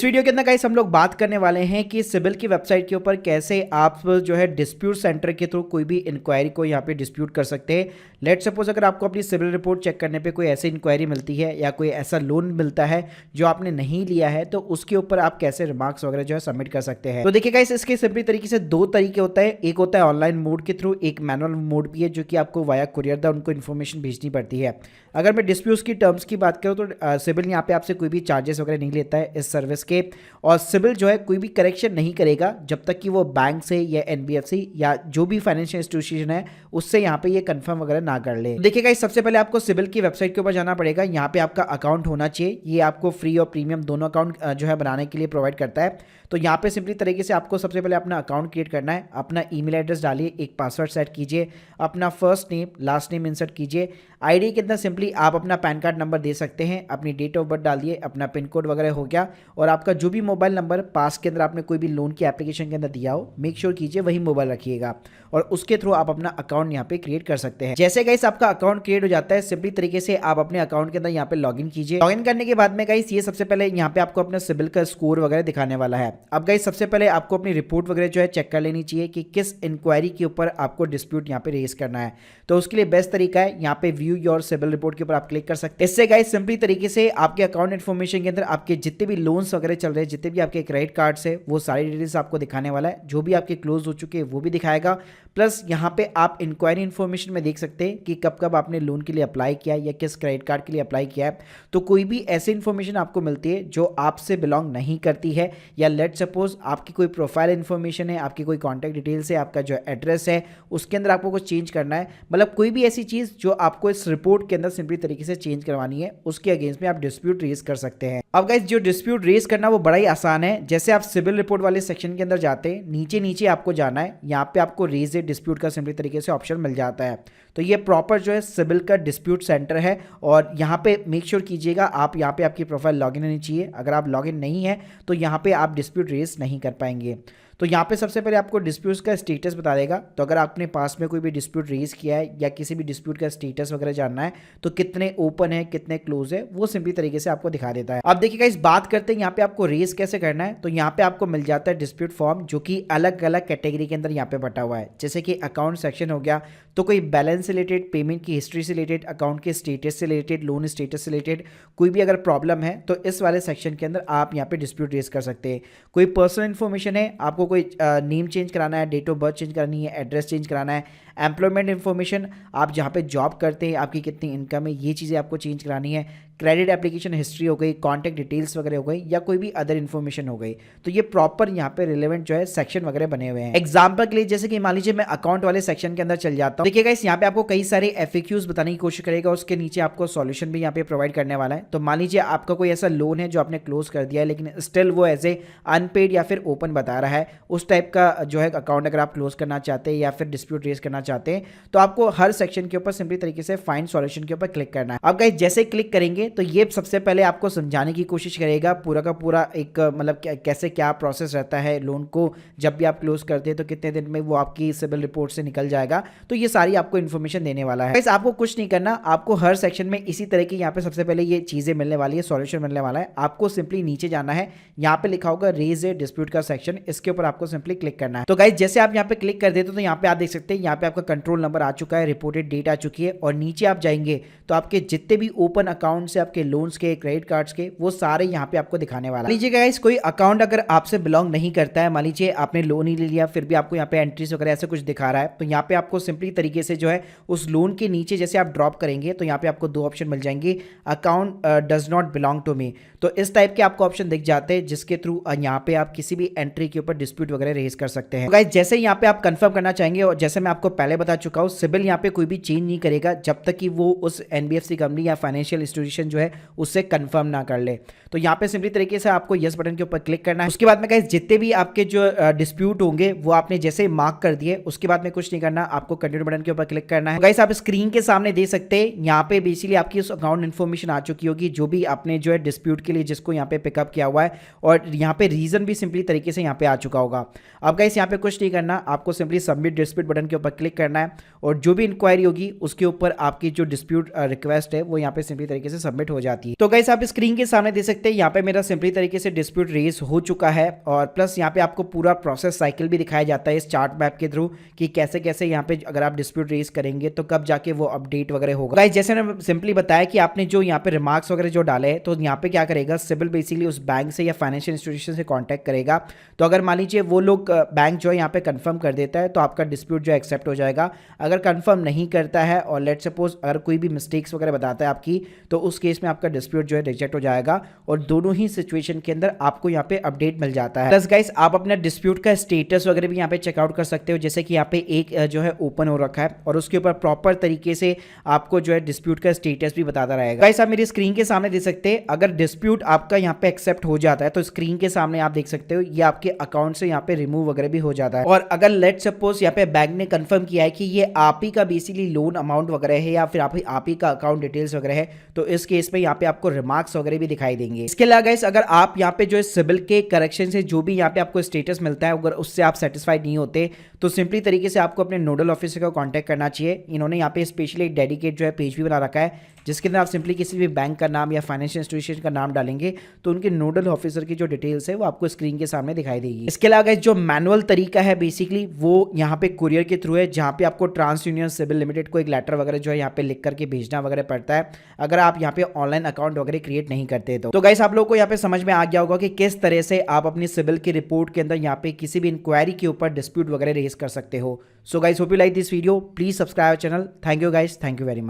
इस वीडियो के अंदर गाइस हम लोग बात करने वाले हैं कि सिबिल की वेबसाइट के ऊपर कैसे आप जो है डिस्प्यूट सेंटर के थ्रू कोई भी इंक्वायरी को यहाँ पे डिस्प्यूट कर सकते हैं। लेट सपोज अगर आपको अपनी सिबिल रिपोर्ट चेक करने पे कोई ऐसी इंक्वायरी मिलती है या कोई ऐसा लोन मिलता है जो आपने नहीं लिया है, तो उसके ऊपर आप कैसे रिमार्क्स वगैरह जो है सबमिट कर सकते हैं। तो देखिए गाइस, इसके सिंपली तरीके से दो तरीके होता है। एक होता है ऑनलाइन मोड के थ्रू, एक मैनुअल मोड भी है जो कि आपको वाया कुरियर दा उनको इन्फॉर्मेशन भेजनी पड़ती है। अगर मैं डिस्प्यूट्स की टर्म्स की बात करूँ तो सिबिल यहाँ पे आपसे कोई भी चार्जेस वगैरह नहीं लेता है इस सर्विस के, और सिबिल जो है कोई भी करेक्शन नहीं करेगा जब तक कि वो बैंक से या एनबीएफसी या जो भी फाइनेंशियल इंस्टीट्यूशन है उससे यहाँ पे ये कंफर्म वगैरह ना कर ले। देखिएगा, सबसे पहले आपको सिबिल की वेबसाइट के ऊपर जाना पड़ेगा। यहाँ पे आपका अकाउंट होना चाहिए। ये आपको फ्री और प्रीमियम दोनों अकाउंट जो है बनाने के लिए प्रोवाइड करता है। तो यहाँ पे सिंपली तरीके से आपको सबसे पहले अपना अकाउंट क्रिएट करना है। अपना ईमेल एड्रेस डालिए, एक पासवर्ड सेट कीजिए, अपना first name last name insert कीजिए। आईडी के अंदर सिंपली आप अपना पैन कार्ड नंबर दे सकते हैं, अपनी डेट ऑफ बर्थ डालिए, अपना पिन कोड वगैरह हो गया, और आपका जो भी मोबाइल नंबर पास के अंदर आपने कोई भी लोन की एप्लीकेशन के अंदर दिया हो, मेक श्योर कीजिए वही मोबाइल रखिएगा, और उसके थ्रू आप अपना अकाउंट यहाँ पे क्रिएट कर सकते हैं। जैसे गाइस आपका अकाउंट क्रिएट हो जाता है, सिंपली तरीके से आप अपने अकाउंट के अंदर यहाँ पे लॉगिन कीजिए। लॉगिन करने के बाद में गाइस ये सबसे पहले यहाँ पे आपको अपना सिबिल का स्कोर वगैरह दिखाने वाला है। अब गाइस सबसे पहले आपको अपनी रिपोर्ट वगैरह जो है चेक कर लेनी चाहिए कि किस इंक्वायरी के ऊपर आपको डिस्प्यूट यहाँ पे रेज करना है। तो उसके लिए बेस्ट तरीका है यहाँ पे व्यू योर सिबिल रिपोर्ट के ऊपर आप क्लिक कर सकते हैं। इससे गाइस सिंपली तरीके से आपके अकाउंट इन्फॉर्मेशन के अंदर आपके जितने भी लोन्स वगैरह चल रहे हैं, जितने भी आपके क्रेडिट कार्ड्स है, वो सारी डिटेल्स आपको दिखाने वाला है। जो भी आपके क्लोज हो चुके हैं वो भी दिखाएगा। प्लस यहाँ पे आप इंक्वायरी इन्फॉर्मेशन में देख सकते हैं कि कब कब आपने लोन के लिए अप्लाई किया है या किस क्रेडिट कार्ड के लिए अप्लाई किया है। तो कोई भी ऐसी इन्फॉर्मेशन आपको मिलती है जो आपसे बिलोंग नहीं करती है, या लेट सपोज आपकी कोई प्रोफाइल इन्फॉर्मेशन है, आपकी कोई कॉन्टैक्ट डिटेल्स है, आपका जो एड्रेस है उसके अंदर आपको कुछ चेंज करना है, मतलब कोई भी ऐसी चीज़ जो आपको इस रिपोर्ट के अंदर सिंपली तरीके से चेंज करवानी है, उसके अगेंस्ट में आप डिस्प्यूट रेज कर सकते हैं। अब गाइस जो डिस्प्यूट रेज करना वो बड़ा ही आसान है। जैसे आप सिबिल रिपोर्ट वाले सेक्शन के अंदर जाते हैं, नीचे नीचे आपको जाना है, यहाँ पे आपको रेज ए डिस्प्यूट का सिंपली तरीके से ऑप्शन मिल जाता है। तो ये प्रॉपर जो है सिबिल का डिस्प्यूट सेंटर है, और यहाँ पे मेक श्योर कीजिएगा आप यहाँ पे आपकी प्रोफाइल लॉगिन होनी चाहिए। अगर आप लॉगिन नहीं है तो यहाँ पे आप डिस्प्यूट रेज नहीं कर पाएंगे। तो यहाँ पे सबसे पहले आपको डिस्प्यूट्स का स्टेटस बता देगा। तो अगर आपने पास में कोई भी डिस्प्यूट रेज किया है या किसी भी डिस्प्यूट का स्टेटस वगैरह जानना है, तो कितने ओपन है कितने क्लोज है वो सिंपली तरीके से आपको दिखा देता है। अब देखिएगा, इस बात करते हैं यहाँ पे आपको रेज कैसे करना है। तो यहाँ पे आपको मिल जाता है डिस्प्यूट फॉर्म, जो कि अलग अलग कैटेगरी के अंदर यहाँ पे बटा हुआ है। जैसे कि अकाउंट सेक्शन हो गया, तो कोई बैलेंस से रिलेटेड, पेमेंट की हिस्ट्री से रिलेटेड, अकाउंट के स्टेटस से रिलेटेड, लोन स्टेटस से रिलेटेड कोई भी अगर प्रॉब्लम है तो इस वाले सेक्शन के अंदर आप यहाँ पे डिस्प्यूट रेज कर सकते हैं। कोई पर्सनल इन्फॉर्मेशन है, आपको कोई नेम चेंज कराना है, डेट ऑफ बर्थ चेंज करानी है, एड्रेस चेंज कराना है, एम्प्लॉयमेंट इन्फॉर्मेशन, आप जहाँ पे जॉब करते हैं आपकी कितनी इनकम है, ये चीज़ें आपको चेंज करानी है, क्रेडिट एप्लीकेशन हिस्ट्री हो गई, कॉन्टैक्ट डिटेल्स वगैरह हो गई, या कोई भी अदर इन्फॉर्मेशन हो गई। तो ये प्रॉपर यहाँ पे रिलेवेंट जो है सेक्शन वगैरह बने हुए हैं। एग्जाम्पल के लिए जैसे कि मान लीजिए मैं अकाउंट वाले सेक्शन के अंदर चल जाता हूँ। देखिएगा, इस यहाँ पे आपको कई सारे एफएक्यूज बताने की कोशिश करेगा, उसके नीचे आपको सॉल्यूशन भी यहाँ पे प्रोवाइड करने वाला है। तो मान लीजिए आपका कोई ऐसा लोन है जो आपने क्लोज कर दिया है, लेकिन स्टिल वो एज ए अनपेड या फिर ओपन बता रहा है, उस टाइप का जो है अकाउंट अगर आप क्लोज करना चाहते हैं या फिर डिस्प्यूट रेज करना चाहते हैं, तो आपको हर सेक्शन के ऊपर सिंपली तरीके से फाइंड सॉल्यूशन के ऊपर क्लिक करना है। अब गाइस जैसे क्लिक करेंगे तो ये सबसे पहले आपको समझाने की कोशिश करेगा पूरा का पूरा एक मतलब कैसे क्या प्रोसेस रहता है लोन को जब भी आप क्लोज करते हैं तो कितने दिन में वो आपकी सिबिल रिपोर्ट से निकल जाएगा। तो ये सारी आपको इन्फॉर्मेशन देने वाला है। गाइस आपको कुछ नहीं करना, आपको हर सेक्शन में इसी तरह की यहाँ पे सबसे पहले ये चीजें मिलने वाली है, सॉल्यूशन मिलने वाला है। आपको सिंपली नीचे जाना है, यहाँ पे लिखा होगा रेज ए डिस्प्यूट का सेक्शन, इसके ऊपर आपको सिंपली क्लिक करना है। तो गाइस जैसे आप यहाँ पे क्लिक कर देते तो यहाँ पे आप देख सकते हैं यहाँ पे आपका कंट्रोल नंबर आ चुका है, रिपोर्टेड डेट आ चुकी है, और नीचे आप जाएंगे तो आपके जितने भी ओपन अकाउंट से आपके लोन्स के, क्रेडिट कार्ड्स के, वो सारे यहाँ पे आपको दिखाने वाला है। मान लीजिए गाइस कोई अकाउंट अगर आपसे बिलोंग नहीं करता है, मान लीजिए आपने लोन ही ले लिया फिर भी आपको यहाँ पे एंट्रीज वगैरह ऐसे कुछ दिखा रहा है, तो यहाँ पे आपको सिंपली तरीके से जो है उस लोन के नीचे जैसे आप ड्रॉप करेंगे तो यहाँ पे आपको दो ऑप्शन मिल जाएंगे, account does not belong to me. तो इस टाइप के आपको ऑप्शन दिख जाते हैं जिसके थ्रू यहाँ पे आप किसी भी एंट्री के ऊपर डिस्प्यूट वगैरह रेज कर सकते हैं। गाइस जैसे यहाँ पे आप कंफर्म करना चाहेंगे, और जैसे मैं आपको पहले बता चुका हूँ, सिबिल यहाँ पे कोई भी चेंज नहीं करेगा जब तक कि वो उस एनबीएफसी कंपनी या फाइनेंशियल इंस्टीट्यूशन जो है उससे कंफर्म ना कर ले। तो यहाँ पे सिंपली तरीके से आपको यस बटन के ऊपर क्लिक करना है। उसके बाद में गाइस जितने भी आपके जो डिस्प्यूट होंगे वो आपने जैसे मार्क कर दिए, उसके बाद में कुछ नहीं करना, आपको कंटिन्यू बटन के ऊपर क्लिक करना है। गाइस आप स्क्रीन के सामने देख सकते हैं यहाँ पे बेसिकली आपकी उस अकाउंट इन्फॉर्मेशन आ चुकी होगी जो भी आपने जो है डिस्प्यूट के लिए जिसको यहाँ पे पिकअप किया हुआ है, और यहाँ पे रीजन भी सिंपली तरीके से यहाँ पे आ चुका होगा। अब गाइस यहाँ पे कुछ नहीं करना, आपको सिंपली सबमिट डिस्प्यूट बटन के ऊपर क्लिक करना है, और जो भी इंक्वायरी होगी उसके ऊपर आपकी जो डिस्प्यूट रिक्वेस्ट है वो यहाँ पे सिंपली तरीके से सबमिट हो जाती है। तो गाइस आप स्क्रीन के सामने दे सकते हैं यहाँ पे मेरा सिंपली तरीके से डिस्प्यूट रेज हो चुका है और प्लस यहाँ पे आपको पूरा प्रोसेस साइकिल भी दिखाया जाता है इस चार्ट मैप के थ्रू कि कैसे कैसे यहाँ पे अगर आप डिस्प्यूट रेज करेंगे तो कब जाके वो अपडेट वगैरह होगा। गाइस जैसे मैंने सिंपली बताया कि आपने जो यहाँ पे रिमार्क्स वगैरह जो डाले हैं तो यहाँ पे क्या करेगा, सिबिल बेसिकली उस बैंक से या फाइनेंशियल इंस्टीट्यूशन से कॉन्टैक्ट करेगा। तो अगर मान लीजिए वो लोग बैंक जो है यहाँ पे कंफर्म कर देता है तो आपका डिस्प्यूट जो एक्सेप्ट हो जाएगा। अगर कंफर्म नहीं करता है और लेट सपोज अगर कोई भी मिस्टेक्स वगैरह बताता है आपकी, तो उस केस में आपका डिस्प्यूट जो है रिजेक्ट हो जाएगा और दोनों ही सिचुएशन के अंदर आपको यहाँ पे अपडेट मिल जाता है। प्लस गाइस आप अपना डिस्प्यूट का स्टेटस वगैरह भी यहाँ पे चेकआउट कर सकते हो, जैसे कि यहाँ पे एक जो है ओपन हो रखा है और उसके ऊपर प्रॉपर तरीके से आपको जो है डिस्प्यूट का स्टेटस भी बताता रहेगा। गाइस आप मेरी स्क्रीन के सामने देख सकते हैं अगर डिस्प्यूट आपका यहाँ पे एक्सेप्ट हो जाता है तो स्क्रीन के सामने आप देख सकते हो ये आपके अकाउंट से यहाँ पे रिमूव वगैरह भी हो जाता है। और अगर लेट सपोज यहाँ पे बैंक ने कंफर्म किया है कि ये आप ही का बेसिकली लोन अमाउंट वगैरह है या फिर आप ही का अकाउंट डिटेल्स वगैरह है, तो इस केस में यहाँ पे आपको रिमार्क्स वगैरह भी दिखाई देंगे। इसके अलावा गाइस अगर आप यहाँ पे जो है सिबिल के करेक्शन से जो भी यहाँ पे आपको स्टेटस मिलता है अगर उससे आप सेटिस्फाइड नहीं होते तो सिंपली तरीके से आपको अपने नोडल ऑफिसर का कांटेक्ट करना चाहिए। इन्होंने यहाँ पे स्पेशली एक डेडिकेट जो है पेज भी बना रखा है जिसके अंदर आप सिंपली किसी भी बैंक का नाम या फाइनेंशियल इंस्टीट्यूशन का नाम डालेंगे तो उनके नोडल ऑफिसर की जो डिटेल्स है वो आपको स्क्रीन के सामने दिखाई देगी। इसके अलावा जो मैनुअल तरीका है बेसिकली वो यहाँ पे कुरियर के थ्रू है, जहाँ पे आपको ट्रांस यूनियन सिबिल लिमिटेड को एक लेटर वगैरह जो है यहाँ पे लिख करके भेजना वगैरह पड़ता है अगर आप यहाँ पे ऑनलाइन अकाउंट वगैरह क्रिएट नहीं करते। तो गाइस आप लोगों को यहाँ पे समझ में आ गया होगा कि किस तरह से आप अपनी सिबिल की रिपोर्ट के अंदर यहाँ पे किसी भी इंक्वायरी के ऊपर डिस्प्यूट वगैरह रेज कर सकते हो। So guys hope you like this video, please subscribe channel. Thank you guys, thank you very much.